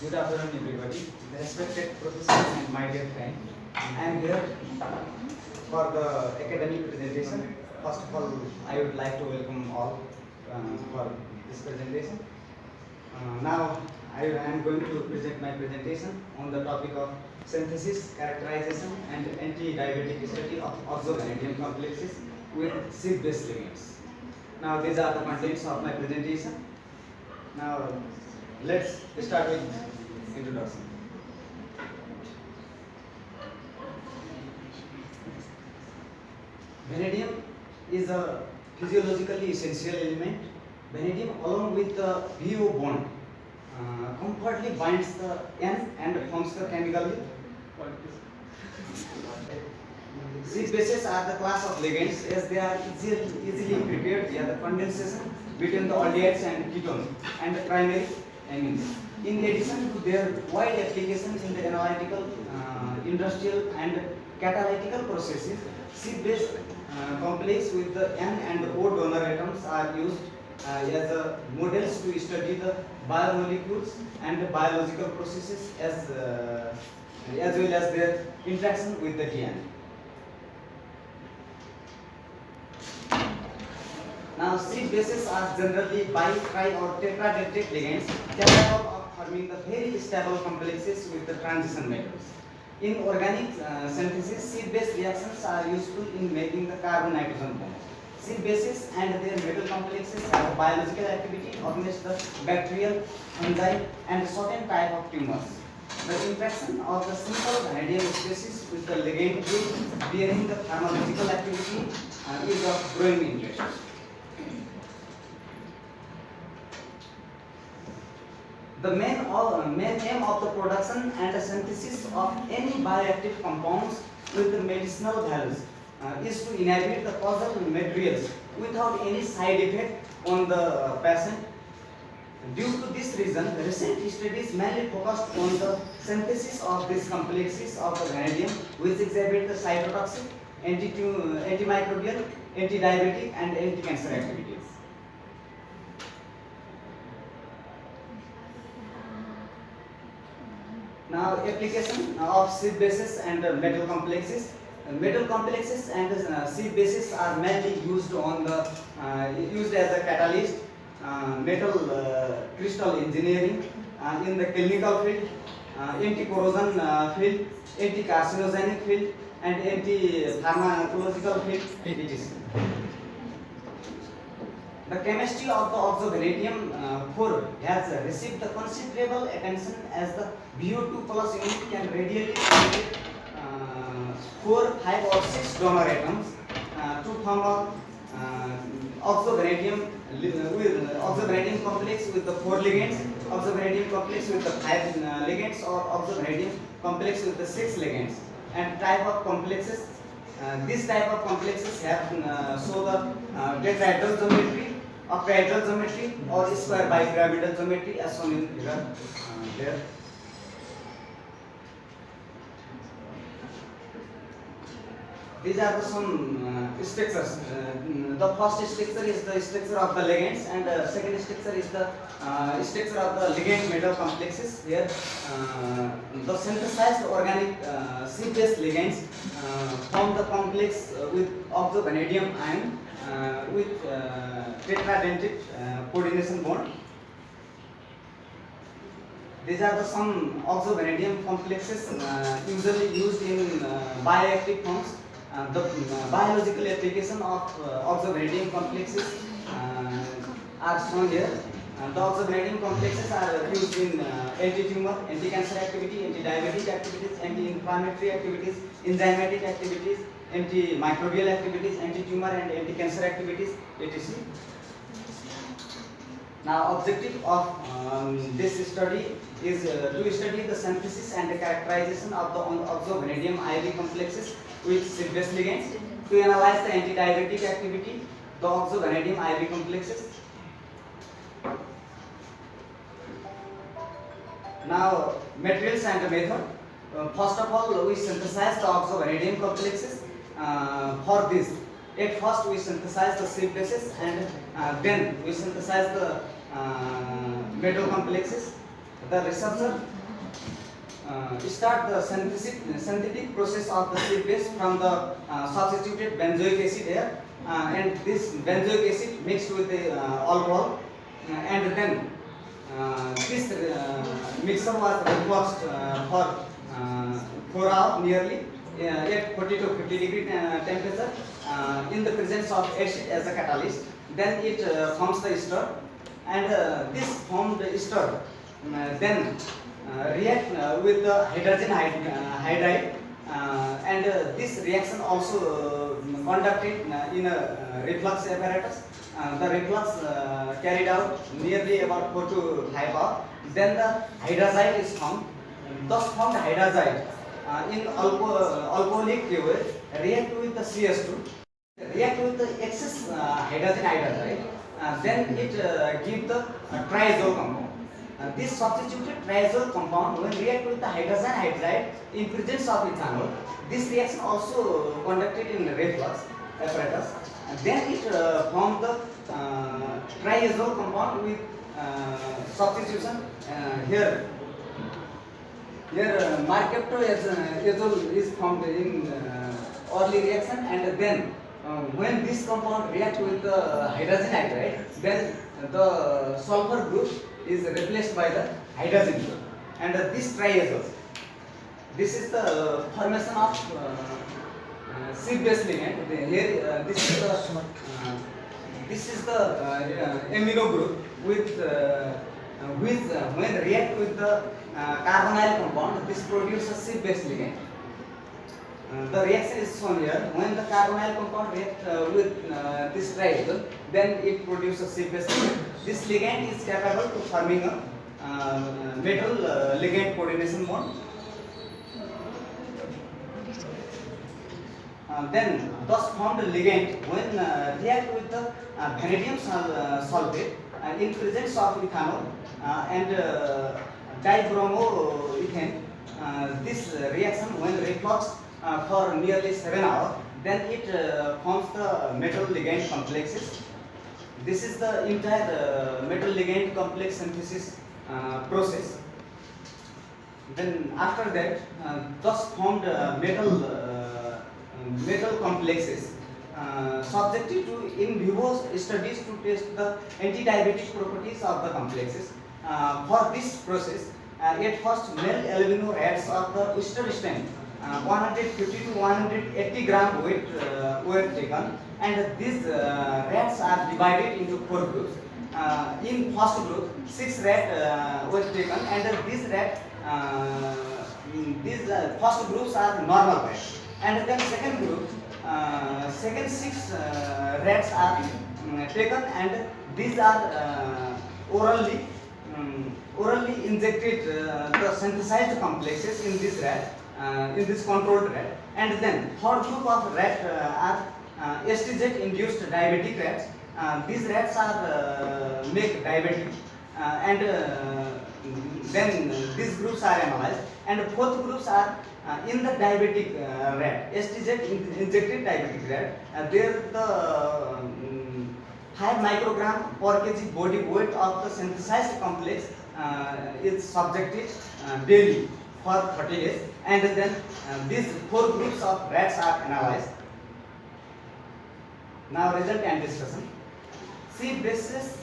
Good afternoon, everybody. The respected professors and my dear friend, I am here for the academic presentation. First of all, I would like to welcome all for this presentation. Now, I am going to present my presentation on the topic of synthesis, characterization, and anti-diabetic study of oxo-vanadium complexes with seed-based ligands. Now, these are the contents of my presentation. Now, let's start with introduction. Vanadium is a physiologically essential element. Vanadium, along with the VO bond, comfortably binds the N and forms the chemically. These bases are the class of ligands as they are easily prepared via the condensation between the aldehydes and ketones and the primary amines. In addition to their wide applications in the analytical, industrial and catalytical processes, C-based complex with the N and O donor atoms are used as models to study the biomolecules and biological processes as well as their interaction with the DNA. Now, seed bases are generally bi, tri or tetradentate ligands capable of forming the very stable complexes with the transition metals. In organic synthesis, seed-based reactions are useful in making the carbon-nitrogen bond. Seed bases and their metal complexes have biological activity against the bacterial, fungi, and certain type of tumors. The interaction of the simple vanadium species with the ligand group bearing the pharmacological activity is of growing interest. The main aim of the production and synthesis of any bioactive compounds with the medicinal values is to inhibit the causal materials without any side effect on the patient. Due to this reason, recent studies mainly focused on the synthesis of these complexes of the vanadium, which exhibit the cytotoxic, antimicrobial, anti-diabetic, and anti-cancer activities. Now, application of seed bases and metal complexes. Metal complexes and seed bases are mainly used on the used as a catalyst, metal crystal engineering, in the clinical field, anti-corrosion field, anti-carcinogenic field, and anti-pharmacological field, etc. The chemistry of the oxo-vanadium 4 has received the considerable attention as the VO2 plus unit can readily create 4, 5 or 6 donor atoms to form a oxo-vanadium complex with the 4 ligands, oxo-vanadium complex with the 5 ligands, or oxo-vanadium complex with the 6 ligands. And type of complexes, this type of complexes have show the tetrahedral geometry, octahedral geometry, or square bipyramidal geometry as shown in figure there. These are some structures. The first structure is the structure of the ligands, and the second structure is the structure of the ligand metal complexes. Here, the synthesized organic seed-based ligands form the complex with oxo-vanadium ion with tetradentate coordination bond. These are some oxo-vanadium complexes usually used in bioactive forms. The biological application of oxo-vanadium complexes are shown here. The oxo-vanadium complexes are used in anti-tumor, anti-cancer activity, anti-diabetic activities, anti-inflammatory activities, enzymatic activities, antimicrobial activities, anti-tumor and anti-cancer activities, etc. Now, objective of this study is to study the synthesis and the characterization of the oxo-vanadium IV complexes with seed-based ligands, to analyze the anti-diabetic activity, the oxo-vanadium IV complexes. Now, materials and method. First of all, we synthesize the oxo-vanadium complexes. For this, at first we synthesize the seed bases, and then we synthesize the metal complexes. The researcher start the synthetic process of the C base from the substituted benzoic acid here, and this benzoic acid mixed with the alcohol, and then this mixture was refluxed for hours nearly at 40 to 50 degree temperature in the presence of acid as a catalyst. Then it forms the ester, and this formed ester then react with the hydrogen hydride, and this reaction also conducted in a reflux apparatus. The reflux carried out nearly about 4 to 5 hours. Then the hydrazide is formed. Thus formed hydrazide in alcoholic fluid react with the CS2, react with the excess hydrogen hydrazide, then it give the triazole compound. This substituted triazole compound when react with the hydrogen hydride in presence of ethanol, this reaction also conducted in reflux apparatus. Then it formed the triazole compound with substitution here. Here mercaptoazole is formed in early reaction, and then when this compound reacts with the hydrogen hydride, then the sulfur group is replaced by the hydrogen group, and this triazole. This is the formation of C-base ligand. Here, this is the amino group with which when react with the carbonyl compound, this produces C-base ligand. The reaction is shown here. When the carbonyl compound react with this triazole, then it produces C-base ligand. This ligand is capable to forming a metal ligand coordination bond. Then thus formed ligand when react with the vanadium sulfate in presence of ethanol and dibromoethane. This reaction when reflux for nearly 7 hours, then it forms the metal ligand complexes. This is the entire metal ligand complex synthesis process. Then after that, thus formed metal complexes subjected to in vivo studies to test the anti-diabetic properties of the complexes. For this process, at first male albino rats of the Worcester strain, 150 to 180 gram weight were taken, and these rats are divided into 4 groups. In first group, 6 rats were taken, and these first groups are normal rats, and then second group, second 6 rats are taken, and these are orally injected the synthesized complexes in this rat, in this controlled rat, and then third group of rat are STZ induced diabetic rats. These rats are make diabetic, and then these groups are analyzed, and fourth groups are in the diabetic rat, STZ injected diabetic rat. There the 5 microgram per kg body weight of the synthesized complex is subjected daily for 30 days, and then these 4 groups of rats are analyzed. Now result and discussion. C bases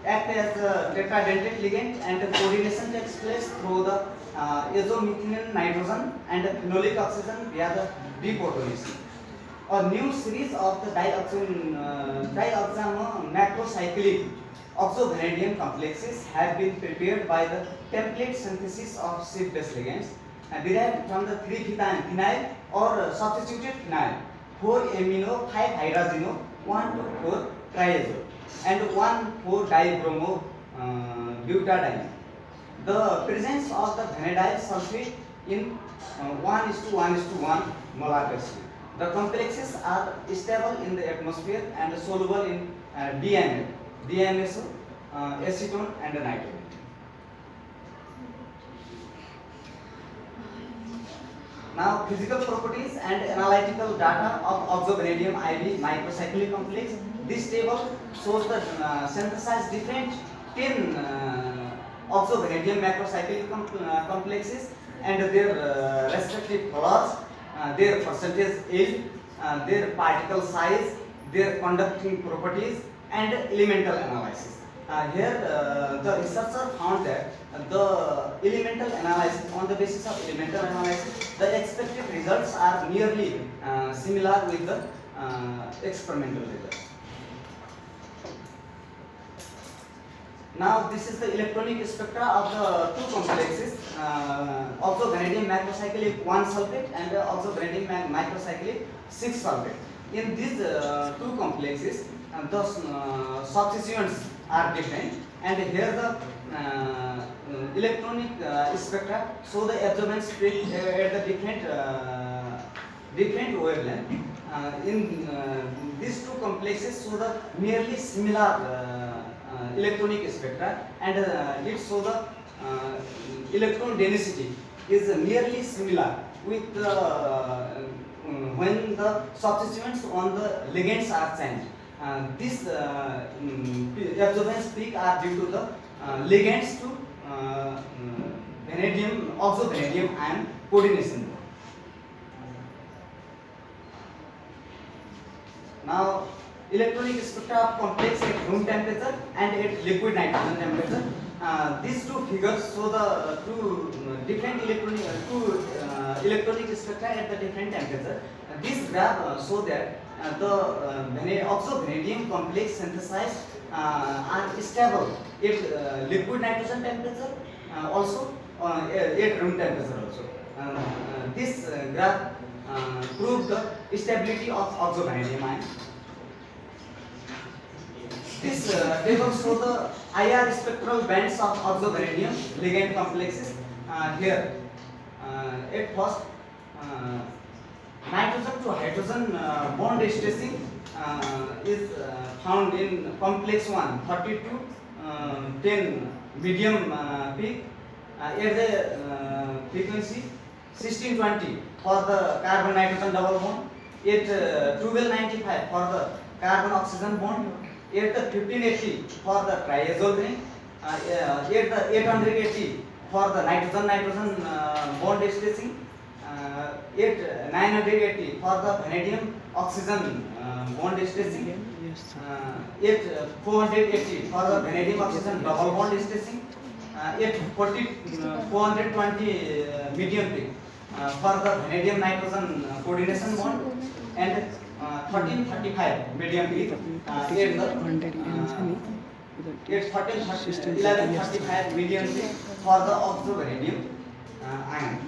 act as a tetradentate ligand, and the coordination takes place through the azomethionine nitrogen and the phenolic oxygen via the deprotonation. A new series of the diaxamacrocyclic oxovanadium complexes have been prepared by the template synthesis of C-base ligands derived from the 3-phenyl or substituted phenyl, 4-amino, 5-hydrazino, 1-4 triazole, and 1,4-dibromo butadiene. The presence of the vanadium sulfate in 1:1:1 molar ratio. The complexes are stable in the atmosphere and soluble in DMSO, acetone, and nitrogen. Now, physical properties and analytical data of oxovanadium IV microcyclic complex. This table shows the synthesized different 10 oxovanadium macrocyclic complexes and their respective colors, their percentage yield, their particle size, their conducting properties, and elemental analysis. Here, the researcher found that the elemental analysis, on the basis of elemental analysis, the expected results are nearly similar with the experimental results. Now, this is the electronic spectra of the two complexes, oxovanadium macrocyclic 1 sulfate and oxovanadium microcyclic 6 sulfate. In these two complexes, the substituents are different, and here the electronic spectra show the absorbance peak at the different wavelength. In these two complexes show the nearly similar electronic spectra, and it shows the electron density is nearly similar with when the substituents on the ligands are changed. This absorbance peak are due to the ligands to vanadium, oxovanadium ion coordination. Now, electronic spectra of complex at room temperature and at liquid nitrogen temperature. These two figures show the two different electronic spectra at the different temperature. This graph show that the oxovanadium complex synthesized are stable at liquid nitrogen temperature, also at room temperature also. This graph proves the stability of oxovanadium ion. This table shows the IR spectral bands of oxovanadium ligand complexes. Here, at first, nitrogen to hydrogen bond stressing is found in complex 1, 30 to 10 medium peak at the frequency 1620 for the carbon nitrogen double bond, at 1295 for the carbon oxygen bond, at the 1580 for the triazole ring, at the 880 for the nitrogen bond stressing, at 980 for the vanadium oxygen bond stressing, at 480 for the vanadium oxygen double bond stressing, at 420 medium peak for the vanadium nitrogen coordination bond, and 1335 medium peak at the 1135 medium peak for the oxovanadium ion.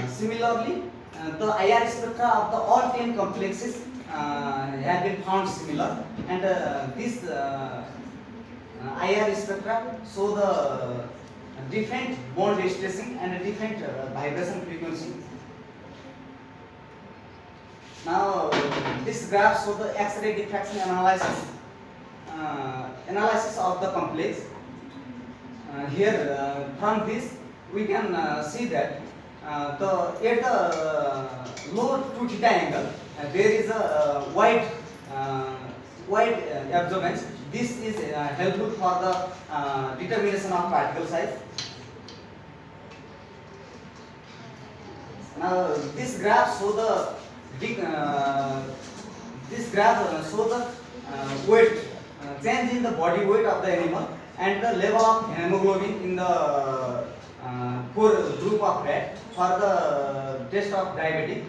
Similarly, the IR spectra of the all 10 complexes have been found similar, and this IR spectra show the different bond stressing and different vibration frequency. Now, this graph shows the X-ray diffraction analysis of the complex. Here, from this, we can see that at the low 2 theta angle, there is a wide absorbance. This is helpful for the determination of particle size. Now, this graph shows the weight change in the body weight of the animal and the level of hemoglobin in the core group of rat for the test of diabetic.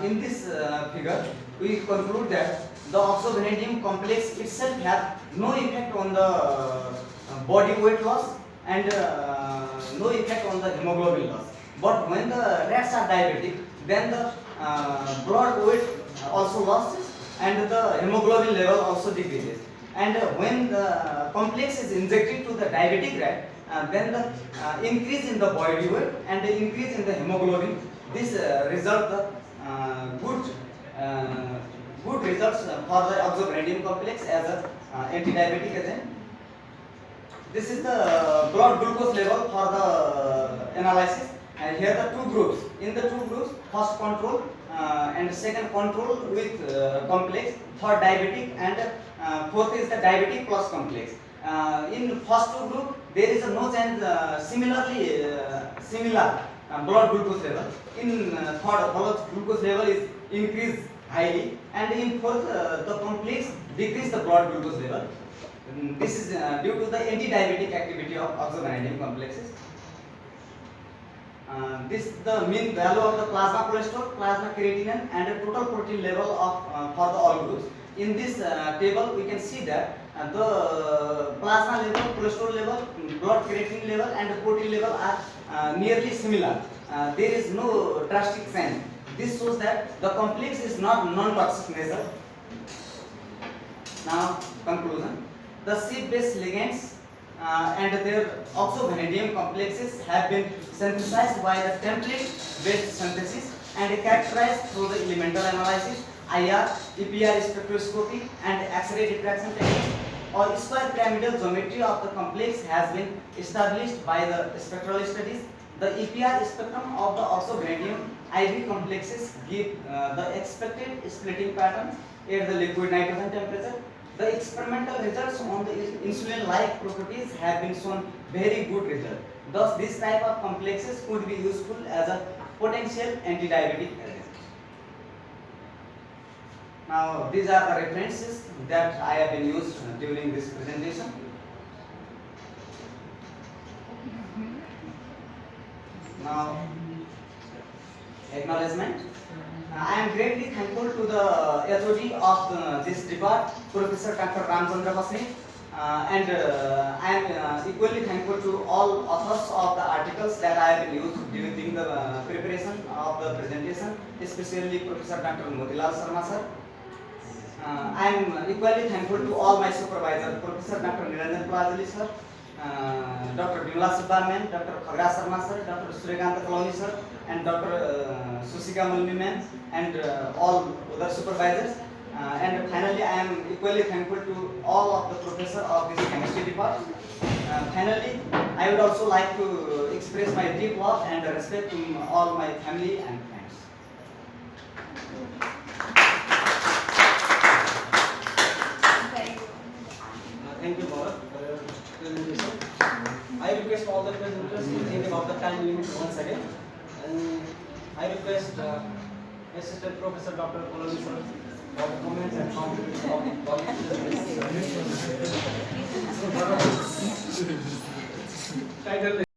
In this figure, we conclude that the oxovanadium complex itself has no effect on the body weight loss and no effect on the hemoglobin loss. But when the rats are diabetic, then the blood weight also losses and the hemoglobin level also decreases. And when the complex is injected to the diabetic rat, then the increase in the body weight and the increase in the hemoglobin, this result good results for the oxovanadium complex as an anti-diabetic agent. This is the blood glucose level for the analysis, and here the two groups. In the two groups, first control and second control with complex, third diabetic, and fourth is the diabetic plus complex. In first two group, there is no change. Similar blood glucose level. In third, blood glucose level is increased highly, and in fourth, the complex decrease the blood glucose level. This is due to the anti-diabetic activity of oxovanadium complexes. This is the mean value of the plasma cholesterol, plasma creatinine, and the total protein level of for the all groups. In this table, we can see that the plasma level, cholesterol level, blood creatinine level, and the protein level are nearly similar. There is no drastic change. This shows that the complex is not non-toxic nature. Now, conclusion. The sheep-based ligands and their oxovanadium complexes have been synthesized by the template-based synthesis and characterized through the elemental analysis, IR, EPR spectroscopy, and X-ray diffraction techniques. Or square pyramidal geometry of the complex has been established by the spectral studies. The EPR spectrum of the oxovanadium IV complexes give the expected splitting pattern at the liquid nitrogen temperature. The experimental results on the insulin-like properties have been shown very good result. Thus, this type of complexes could be useful as a potential anti-diabetic agent. Now, these are the references that I have been used during this presentation. Now, acknowledgement. I am greatly thankful to the HOD of this department, Professor Dr. Ramchandra Basni, and I am equally thankful to all authors of the articles that I have used during the preparation of the presentation, especially Professor Dr. Motilal Sharma sir. I am equally thankful to all my supervisors, Professor Dr. Niranjan Plajali sir, Dr. Bimla Subba ma'am, Dr. Khagra Sharma sir, Dr. Suryakant Kaloni sir, and Dr. Susika Mulmi ma'am, and all other supervisors. And finally, I am equally thankful to all of the professors of this chemistry department. Finally, I would also like to express my deep love and respect to all my family and friends. Thank you, Bharat, for your presentation. I request all the presenters to think about the time limit once again. And I request Assistant Professor Dr. Koloni sir for the comments and contributions of the presentation. Title